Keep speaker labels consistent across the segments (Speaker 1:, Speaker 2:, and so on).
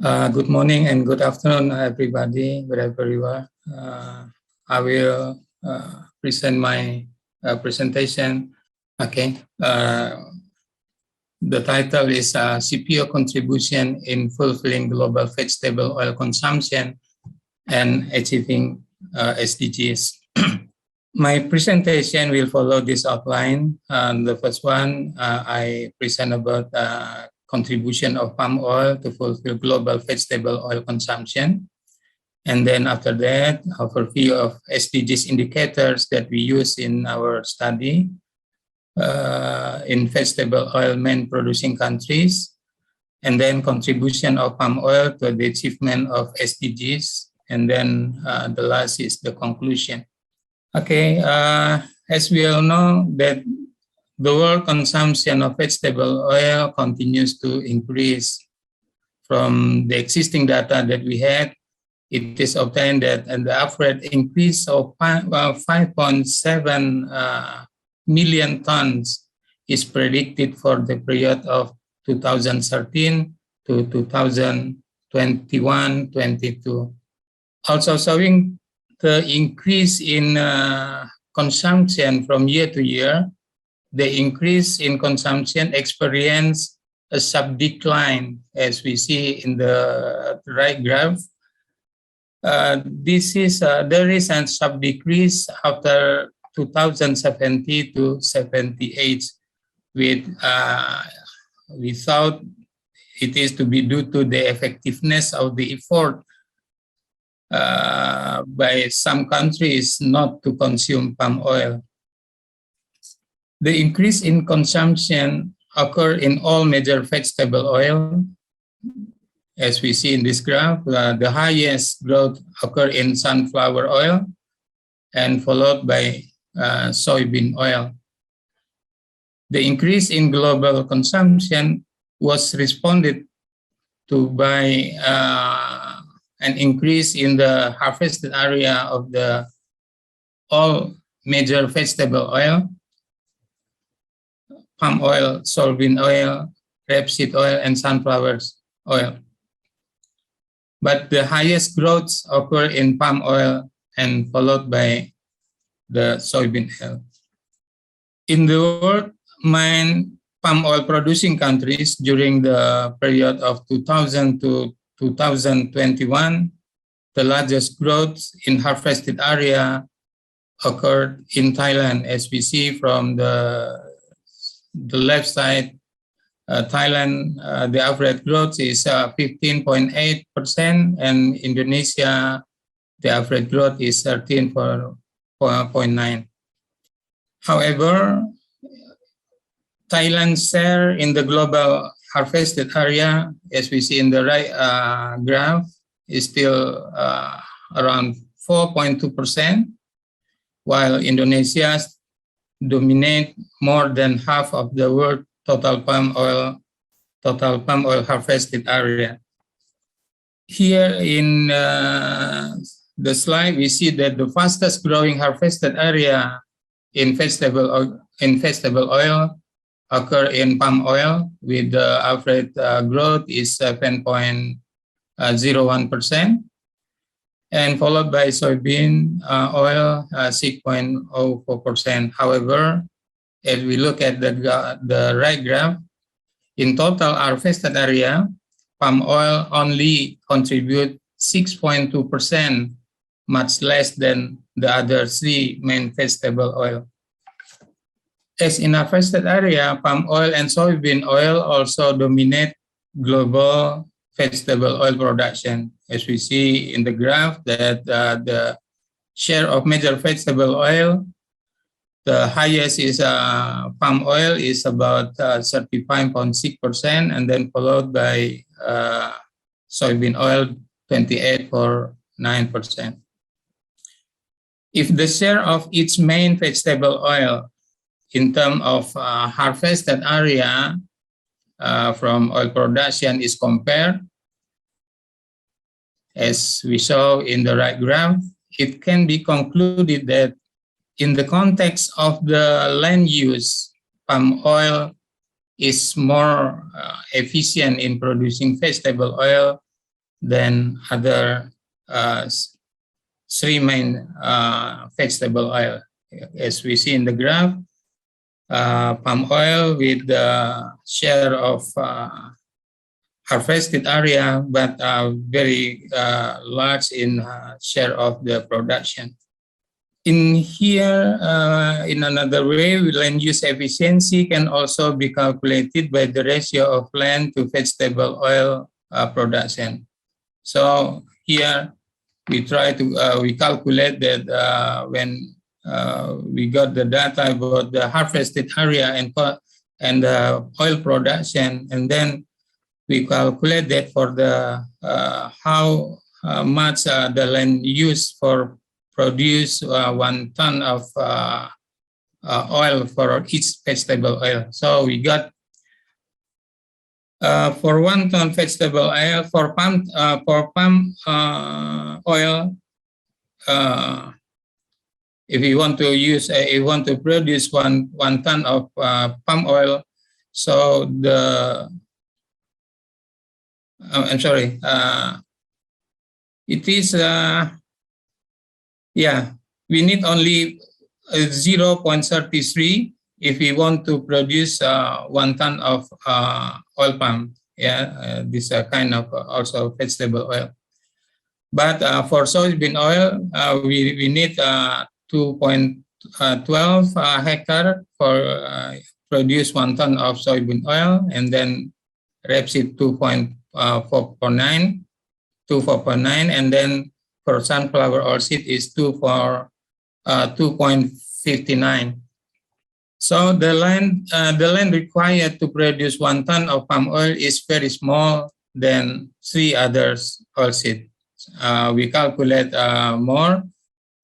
Speaker 1: Good morning and good afternoon, everybody, wherever you are. I will present my presentation. Okay. The title is CPO Contribution in Fulfilling Global Vegetable Oil Consumption and Achieving SDGs. My presentation will follow this outline. The first one, I present about contribution of palm oil to fulfill global vegetable oil consumption. And then after that, overview of SDGs indicators that we use in our study in vegetable oil main producing countries. And then contribution of palm oil to the achievement of SDGs. And then the last is the conclusion. Okay, as we all know that the world consumption of vegetable oil continues to increase. From the existing data that we had, it is obtained that the average increase of 5.7 million tons is predicted for the period of 2013 to 2021-22. Also showing the increase in consumption from year to year. The increase in consumption experienced a sub-decline, as we see in the right graph. There is a sub-decrease after 2070 to 78, we thought it is to be due to the effectiveness of the effort by some countries not to consume palm oil. The increase in consumption occurred in all major vegetable oil. As we see in this graph, the highest growth occurred in sunflower oil and followed by soybean oil. The increase in global consumption was responded to by an increase in the harvested area of the all major vegetable oil, palm oil, soybean oil, rapeseed oil, and sunflower oil. But the highest growth occur in palm oil and followed by the soybean oil. In the world, main palm oil producing countries during the period of 2000 to 2021, the largest growth in harvested area occurred in Thailand, as we see from the left side. Thailand, the average growth is 15.8%, and Indonesia, the average growth is 13.9%. However, Thailand's share in the global harvested area, as we see in the right graph, is still around 4.2%, while Indonesia dominate more than half of the world total palm oil harvested area. Here in the slide, we see that the fastest growing harvested area in vegetable oil occur in palm oil, with the average growth is 7.01%, and followed by soybean oil 6.04%. However, if we look at the right graph, in total harvested area, palm oil only contribute 6.2%, much less than the other three main vegetable oil. As in harvested area, palm oil and soybean oil also dominate global vegetable oil production. As we see in the graph that the share of major vegetable oil, the highest is palm oil is about 35.6%, and then followed by soybean oil 28.9%. If the share of each main vegetable oil in terms of harvested area from oil production is compared, as we saw in the right graph, it can be concluded that in the context of the land use, palm oil is more efficient in producing vegetable oil than other three main vegetable oil. As we see in the graph, palm oil with the share of harvested area, but very large in share of the production. In here, in another way, land use efficiency can also be calculated by the ratio of land to vegetable oil production. So here we try to we calculate that when we got the data about the harvested area and the oil production, and then we calculate that for the how much the land used for produce 1 ton of oil for each vegetable oil. So we got for 1 ton vegetable oil for palm oil. If you want to use, you want to produce one ton of palm oil, so the I'm sorry, it is we need only 0.33 if we want to produce 1 ton of oil palm. This kind of also vegetable oil. But for soybean oil, we need 2.12 hectare for produce 1 ton of soybean oil, and then rapeseed 2.49, and then for sunflower oil seed is 2.59. So the land required to produce 1 ton of palm oil is very small than 3 others oilseed. We calculate more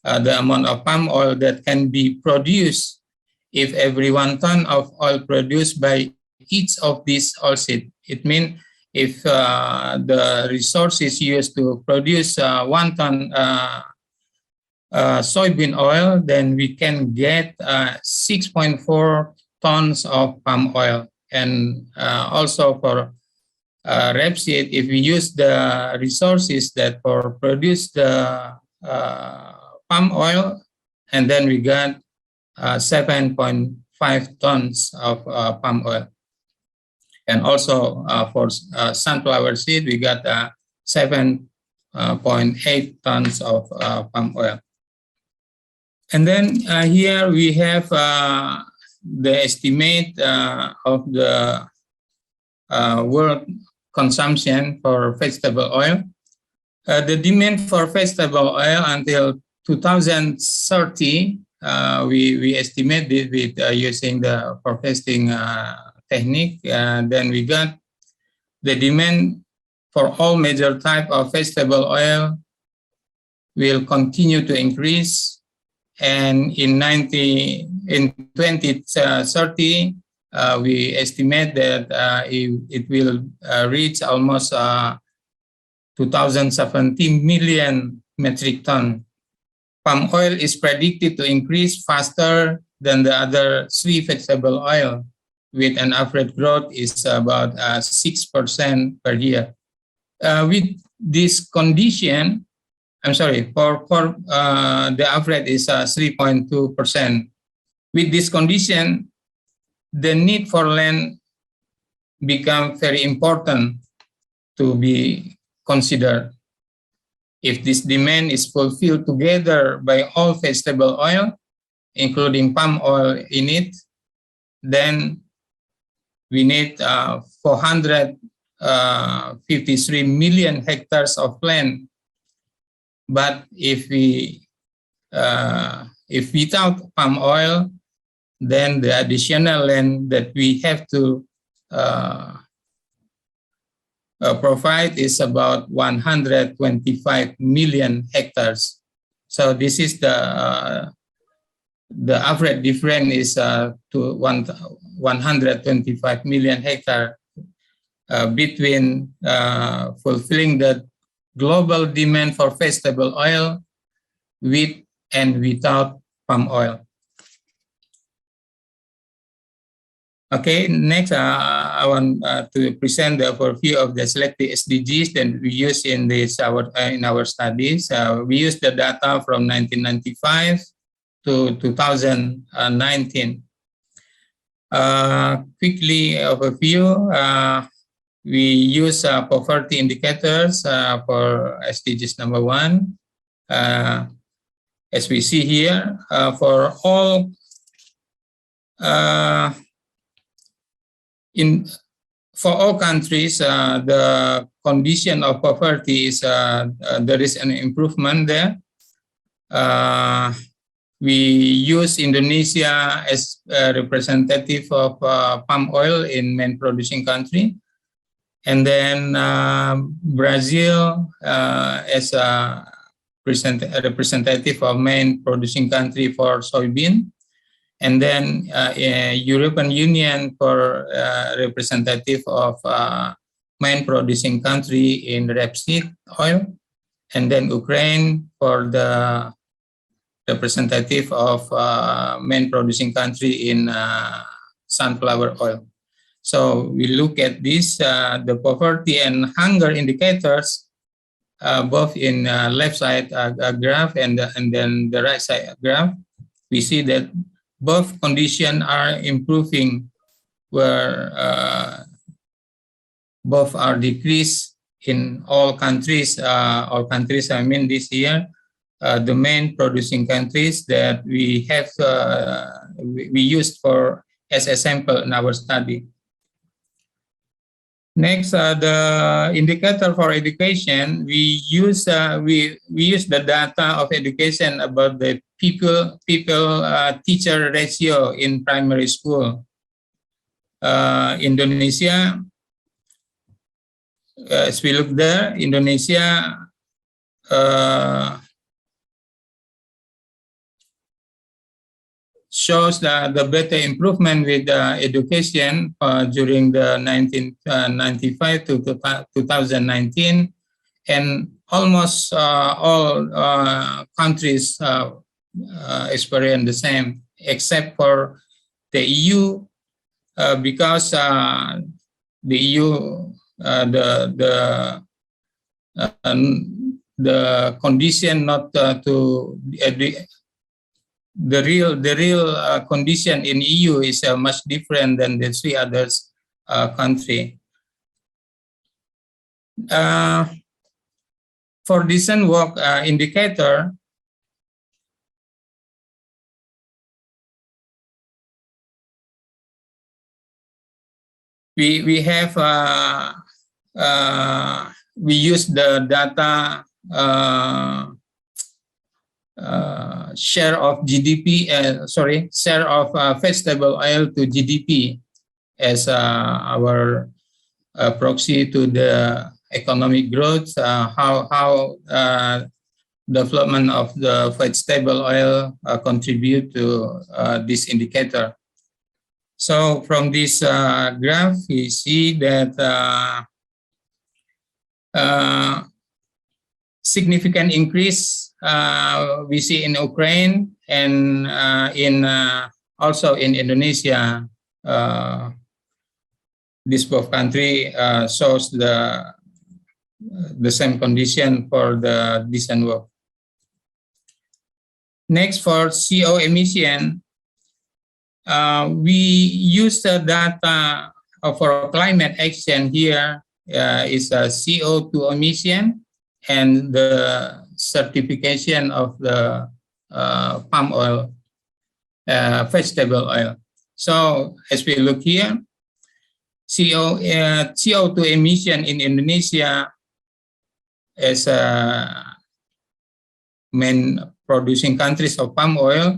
Speaker 1: the amount of palm oil that can be produced if every 1 ton of oil produced by each of these oilseed. It means if the resources used to produce 1 ton soybean oil, then we can get 6.4 tons of palm oil. And also for rapeseed, if we use the resources that for produce the palm oil, and then we got 7.5 tons of palm oil. And also for sunflower seed, we got 7.8 tons of palm oil. And then here we have the estimate of the world consumption for vegetable oil. The demand for vegetable oil until 2030, we estimated with using the forecasting technique. Then we got the demand for all major type of vegetable oil will continue to increase. And in 2030, we estimate that it will reach almost 2017 million metric ton. Palm oil is predicted to increase faster than the other 3 vegetable oil, with an average growth is about 6% per year. With this condition, I'm sorry, for the average is 3.2%. With this condition, the need for land become very important to be considered. If this demand is fulfilled together by all vegetable oil, including palm oil in it, then we need 453 million hectares of land. But if without palm oil, then the additional land that we have to provide is about 125 million hectares. So this is the average difference is to 125 million hectares between fulfilling the global demand for vegetable oil with and without palm oil. Okay, next I want to present the overview of the selected SDGs that we use in our studies. We use the data from 1995 to 2019. Quickly overview. We use poverty indicators for SDGs number 1. As we see here, for all countries, the condition of poverty is there is an improvement there. We use Indonesia as a representative of palm oil in main producing country, and then Brazil as a representative of main producing country for soybean, and then European Union for representative of main producing country in rapeseed oil, and then Ukraine for the representative of main producing country in sunflower oil. So we look at this, the poverty and hunger indicators, both in left side graph and then the right side graph. We see that both conditions are improving, where both are decreased in all countries. All countries, I mean this year, the main producing countries that we have we used for as a sample in our study. Next, the indicator for education, we use the data of education about the teacher ratio in primary school. Indonesia, as we look there, Indonesia shows the better improvement with education during the 1995 to 2019, and almost all countries experience the same, except for the EU, because the EU the condition not to the real condition in EU is much different than the 3 others country. For decent work indicator, we have we use the data share of GDP, share of vegetable oil to GDP as our proxy to the economic growth. How development of the vegetable oil contribute to this indicator. So from this graph, we see that significant increase we see in Ukraine and also in Indonesia. This both country shows the same condition for the decent work. Next, for CO emission, we use the data for climate action here is a CO2 emission and the certification of the palm oil, vegetable oil. So as we look here, CO2 emission in Indonesia as main producing countries of palm oil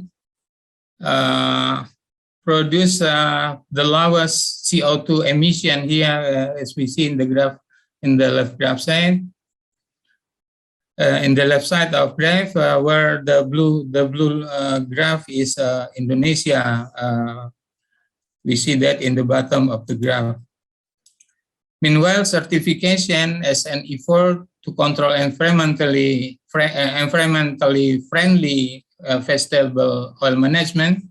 Speaker 1: produce the lowest CO2 emission here, as we see in the graph, in the left graph side. In the left side of graph, where the blue graph is Indonesia, we see that in the bottom of the graph. Meanwhile, certification as an effort to control environmentally friendly vegetable oil management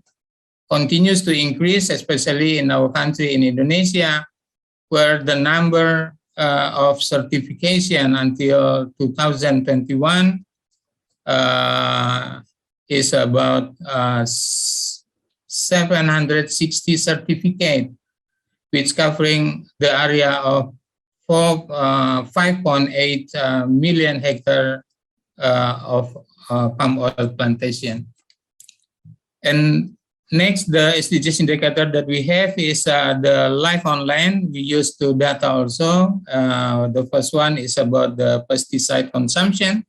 Speaker 1: continues to increase, especially in our country, in Indonesia, where the number of certification until 2021 is about 760 certificates, which covering the area of 5.8 million hectares of palm oil plantation. And next, the SDGs indicator that we have is the life on land. We use two data also. The first one is about the pesticide consumption.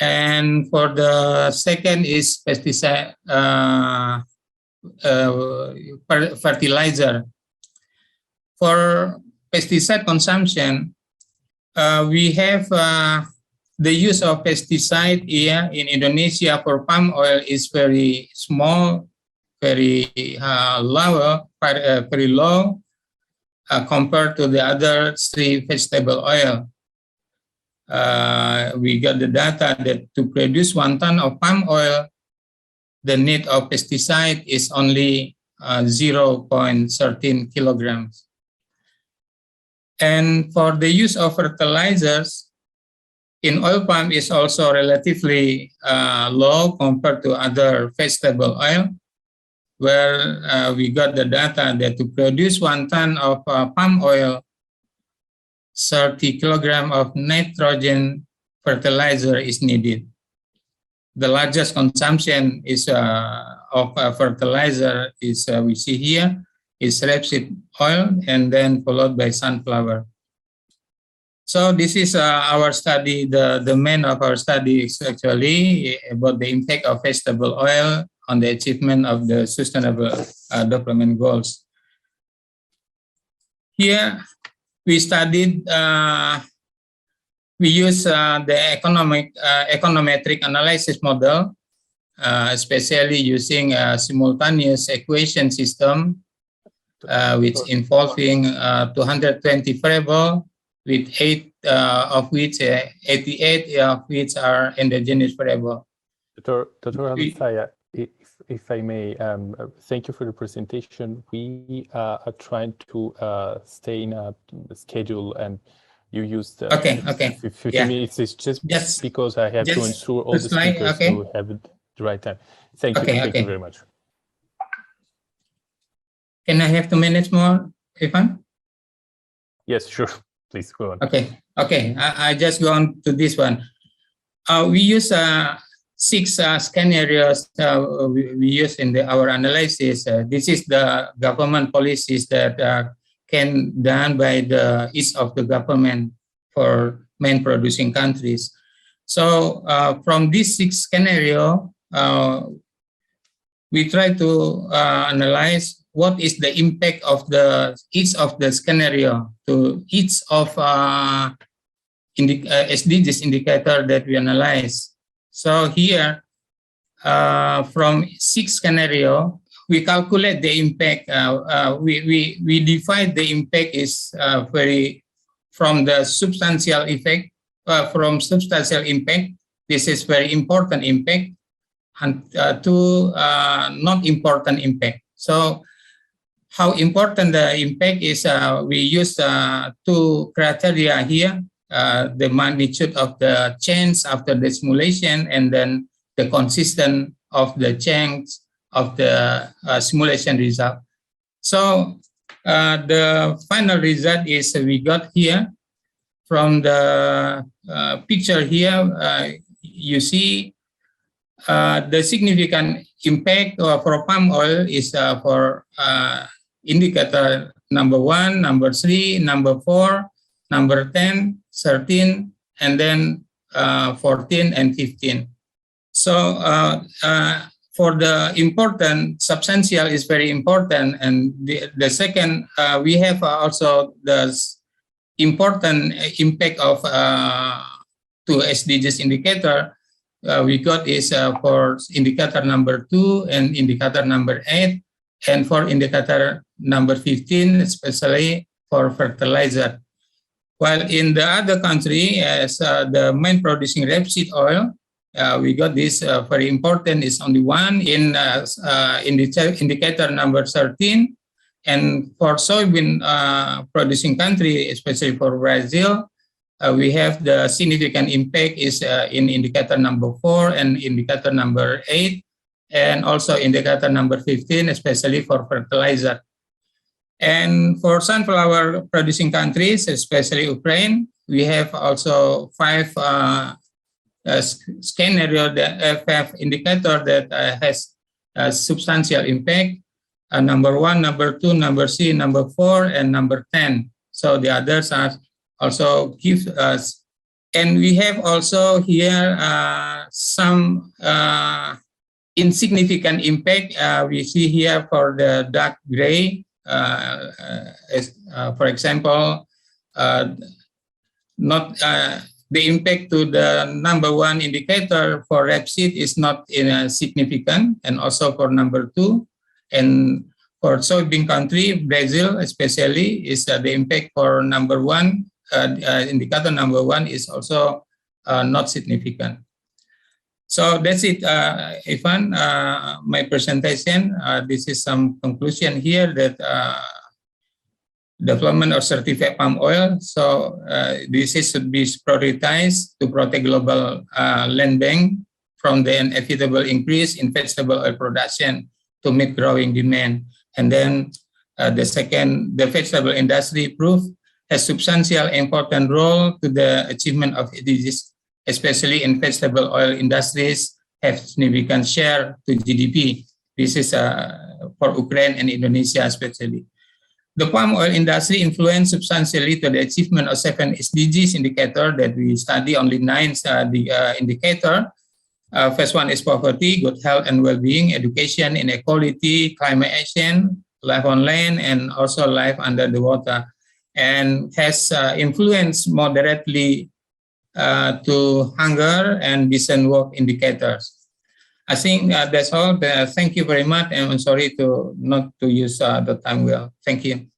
Speaker 1: And for the second is pesticide fertilizer. For pesticide consumption, we have the use of pesticide here in Indonesia for palm oil is very small, very low compared to the other three vegetable oil. We got the data that to produce 1 ton of palm oil, the need of pesticide is only 0.13 kilograms. And for the use of fertilizers in oil palm is also relatively low compared to other vegetable oil, where we got the data that to produce 1 ton of palm oil, 30 kilograms of nitrogen fertilizer is needed. The largest consumption is of fertilizer is we see here is rapeseed oil, and then followed by sunflower. So this is our study. The main of our study is actually about the impact of vegetable oil on the achievement of the Sustainable Development Goals. Here we studied. We use the econometric analysis model, especially using a simultaneous equation system, which involving 220 variables, with 88 of which are endogenous variables.
Speaker 2: Dr. Alamsyah, if I may, thank you for the presentation. We are trying to stay in a schedule, and you used 50 minutes. It's just because I have to ensure all the speakers to have the right time. Thank you. Thank you very much.
Speaker 1: Can I have 2 minutes more, Ivan?
Speaker 2: Yes, sure. Please go on.
Speaker 1: Okay. I just go on to this one. We use 6 scenarios we use in our analysis. This is the government policies that can done by each of the government for main producing countries. So from these 6 scenarios, we try to analyze what is the impact of each of the scenario to each of SDGs indicator that we analyze. So here, from 6 scenario, we calculate the impact. We define the impact is from the substantial effect. From substantial impact, this is very important impact, and to not important impact. So how important the impact is, we use 2 criteria here, the magnitude of the change after the simulation, and then the consistent of the change of the simulation result. So the final result is we got here from the picture here, you see the significant impact for palm oil is for indicator number 1, number 3, number 4, number 10, 13, and then 14 and 15. So for the important, substantial is very important. And the second, we have also the important impact of 2 SDGs indicator. We got is for indicator number 2 and indicator number 8, and for indicator number 15, especially for fertilizer. While in the other country, as the main producing rapeseed oil, we got this very important is only 1 in indicator number 13, And for soybean producing country, especially for Brazil, we have the significant impact is in indicator number 4 and indicator number 8, and also indicator number 15, especially for fertilizer. And for sunflower producing countries, especially Ukraine, we have also 5 scenario that FF indicator that has a substantial impact. Number 1, number 2, number C, number 4, and number 10. So the others are also give us, and we have also here some insignificant impact. We see here for the dark gray, for example, not the impact to the number 1 indicator for rapeseed is not significant, and also for number 2, and for soybean country, Brazil especially, is the impact for number 1. Indicator number 1 is also not significant. So that's it, Ivan, my presentation. This is some conclusion here that development of certified palm oil. So this should be prioritized to protect global land bank from the inevitable increase in vegetable oil production to meet growing demand. And then the second, the vegetable industry proof has substantial important role to the achievement of SDGs, especially in vegetable oil industries have significant share to GDP. This is for Ukraine and Indonesia especially. The palm oil industry influenced substantially to the achievement of 7 SDGs indicator that we study. Only 9 the indicator. First one is poverty, good health and well-being, education, inequality, climate action, life on land, and also life under the water, and has influenced moderately to hunger and decent work indicators. I think that's all. Thank you very much, and I'm sorry to not to use the time well. Thank you.